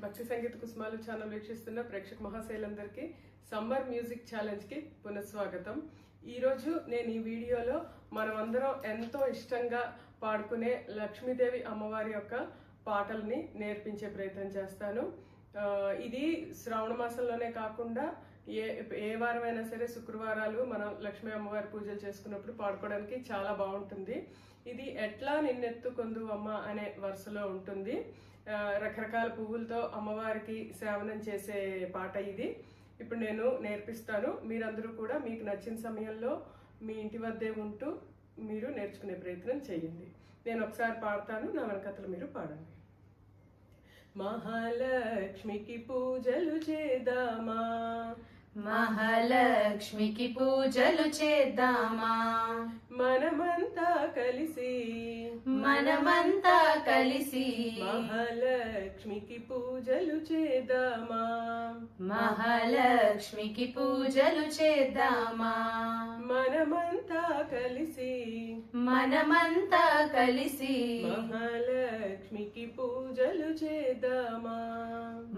భక్తి సంగీత కుసుమాలు ఛానల్ వీక్షిస్తున్న ప్రేక్షక మహాశైలందరికీ సమ్మర్ మ్యూజిక్ ఛాలెంజ్ కి పునఃస్వాగతం. ఈరోజు నేను ఈ వీడియోలో మనమందరం ఎంతో ఇష్టంగా పాడుకునే లక్ష్మీదేవి అమ్మవారి యొక్క పాటల్ని నేర్పించే ప్రయత్నం చేస్తాను. ఇది శ్రావణ మాసంలోనే కాకుండా ఏ వారమైనా సరే శుక్రవారాలు మనం లక్ష్మీ అమ్మవారి పూజలు చేసుకున్నప్పుడు పాడుకోవడానికి చాలా బాగుంటుంది. ఇది ఎట్లా నిన్నెత్తుకొందు అమ్మ అనే వరుసలో ఉంటుంది. రకరకాల పువ్వులతో అమ్మవారికి సేవనం చేసే పాట ఇది. ఇప్పుడు నేను నేర్పిస్తాను. మీరందరూ కూడా మీకు నచ్చిన సమయంలో మీ ఇంటి వద్దే ఉంటూ మీరు నేర్చుకునే ప్రయత్నం చేయండి. నేను ఒకసారి పాడతాను, నా వెనకతలు మీరు పాడండి. మహాలక్ష్మికి పూజలు చేద్దామా, మహాలక్ష్మికి పూజలు చేద్దామా, మనమంతా కలిసి మనమంతా కలిసి మహాలక్ష్మికి పూజలు చేద్దామా, మహాలక్ష్మికి పూజలు చేద్దామా, మనమంతా కలిసి మనమంతా కలిసి మహాలక్ష్మికి పూజలు చేద్దామా,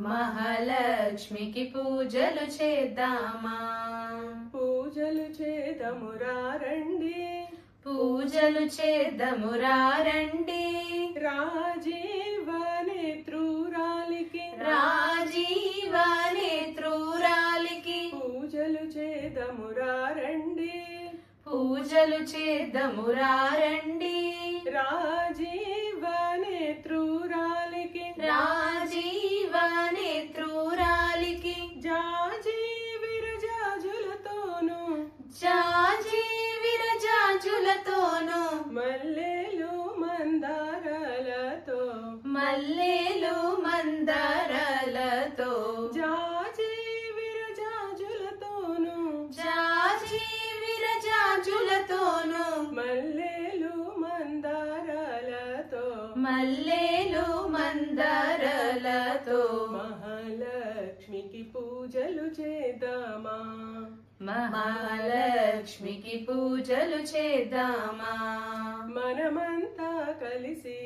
మహాలక్ష్మికి పూజలు చేద్దామా, పూజలు చేదమురా రండి, పూజలు చేద్దామురా రండి, రాజీవనేత్రురాలికి రాజీవనేత్రురాలికి పూజలు చేదమురా రండి, పూజలు చేద్దామురా రండి, రాజీవనేత్రురాలికి రాజీవనేత్రురాలికి జాజి విరజాజులతోను జాజి విరజాజులతోను మల్లెలు మందారాలతో మల్లెలు మందారాలతో జాజి విరజాజులతోను జాజి విరజాజులతోను మల్లెలు మందారాలతో మల్లెలు మందారాలతో మహాలక్ష్మికి పూజలు చేద్దామా, మహాలక్ష్మికి పూజలు చేద్దామా, మనమంతా కలిసి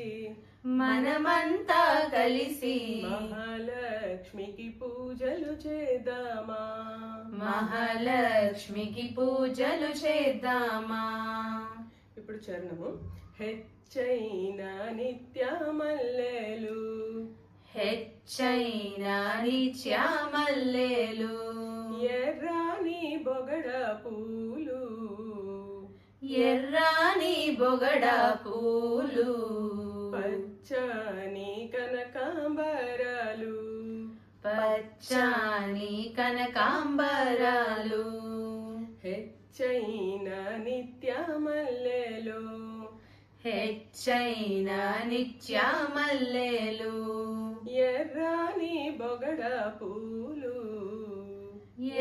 మనమంతా కలిసి మహాలక్ష్మికి పూజలు చేద్దామా, మహాలక్ష్మికి పూజలు చేద్దామా. ఇప్పుడు చరణము. హెచ్చైన నిత్య మల్లెలు హెచ్చైన నిత్యమల్లెలు ఎర్రాని బొగడ పూలు ఎర్రాని బొగడ పూలు పచ్చని కనకాంబరాలు పచ్చాని కనకాంబరాలు హెచ్చైన నిత్య మల్లెలు హెచ్చైన నిత్యమల్లెలు ఎర్రాని బొగడ పూలు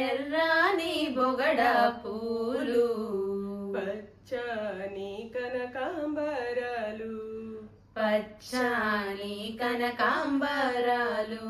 ఎర్రాని బొగడ పూలు పచ్చని కనకాంబరాలు పచ్చాని కనకాంబరాలు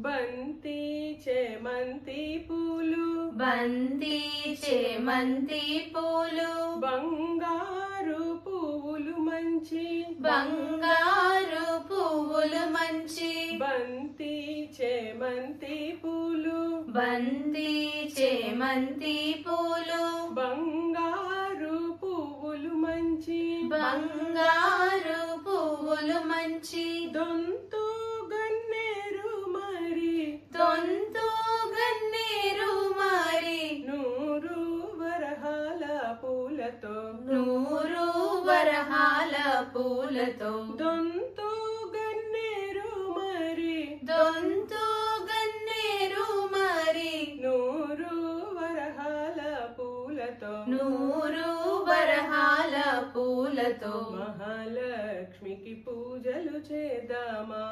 బంతి చేమంతి పూలు బంతి చేమంతి పూలు బంగారు పువ్వులు మంచి బంగారు పువ్వులు మంచి బంతి చేమంతి పూలు బంతి చేమంతి పూలు బంగారు పువ్వులు మంచి బంగారు పువ్వులు మంచి దొంతు గన్నేరు మరి దొంతు గన్నేరు మారి నూరు వరహాల పూలతో నూరు వరహాల పూలతో దొంతు గన్నేరు మరి దొంతు గన్నేరు మారి నూరు వరహాల పూలతో నూరు వరహాల పూలతో మహాలక్ష్మికి పూజలు చేద్దామా,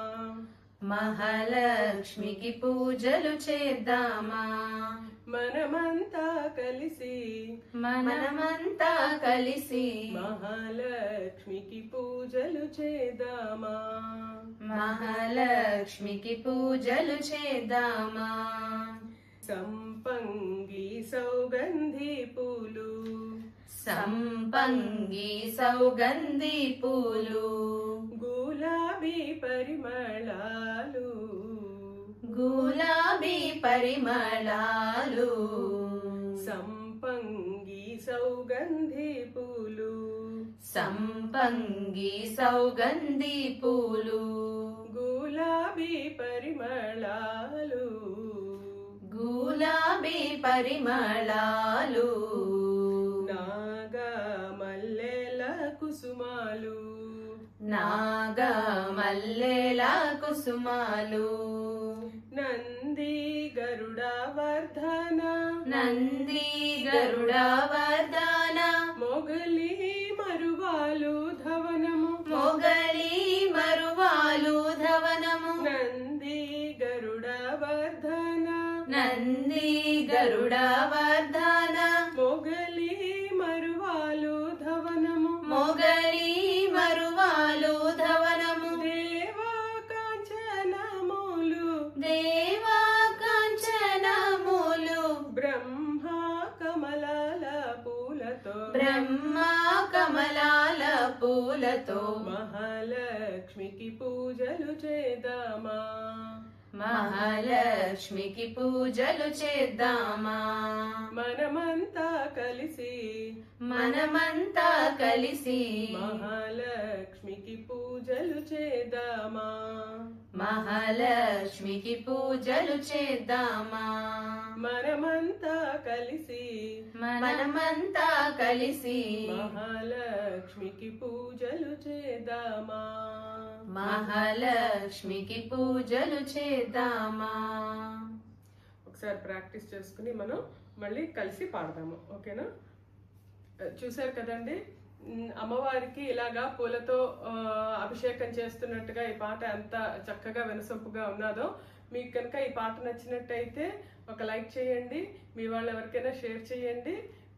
మహాలక్ష్మికి పూజలు చేద్దామా, మనమంతా కలిసి మనమంతా కలిసి మహాలక్ష్మికి పూజలు చేద్దామా, మహాలక్ష్మికి పూజలు చేద్దామా. సంపంగి సౌగంధి పూలు సంపంగి సౌగంధి పూలు గులాబీ పరిమళాలు పరిమళాలు సంపంగి సౌగంధి పూలు సంపంగి సౌగంధి పూలు గులాబీ పరిమళాలు గులాబీ పరిమళాలు నాగా మల్లెల కుసుమాలు నాగ మల్లెల కుసుమాలు నంది గరుడ వర్ధన నంది గరుడ వర్ధన మొగలి మరువాలు ధవనము మొగలి మరువాలు ధవనము నంది గరుడ వర్ధన నంది గరుడ వర్ధన మొగలి మరువాలు ధవనము మొగలి మరువాలు ధవనము దేవా కాంచనములు దేవా కాంచనములు బ్రహ్మ కమలాల పూలతో బ్రహ్మ కమలాల పూలతో మహాలక్ష్మికి పూజలు చేద్దామా మహాలక్ష్మికి పూజలు చేద్దామా మనమంతా కలిసి మనమంతా కలిసి మహాలక్ష్మికి పూజలు చేద్దామా మహాలక్ష్మికి పూజలు చేద్దామా మనమంతా కలిసి మనమంతా కలిసి మహాలక్ష్మికి పూజలు చేద్దామా మహాలక్ష్మికి పూజలు చేద్దామా. ఒకసారి ప్రాక్టీస్ చేసుకుని మనం మళ్ళీ కలిసి పాడదాము. ఓకేనా? చూసారు కదండి, అమ్మవారికి ఇలాగా పూలతో అభిషేకం చేస్తున్నట్టుగా ఈ పాట ఎంత చక్కగా వినసొంపుగా ఉన్నదో. మీకు కనుక ఈ పాట నచ్చినట్టయితే ఒక లైక్ చేయండి, మీ వాళ్ళు ఎవరికైనా షేర్ చేయండి.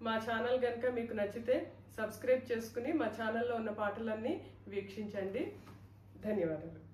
మా ఛానల్ కనుక మీకు నచ్చితే సబ్స్క్రైబ్ చేసుకుని మా ఛానల్లో ఉన్న పాటలన్నీ వీక్షించండి. ధన్యవాదాలు.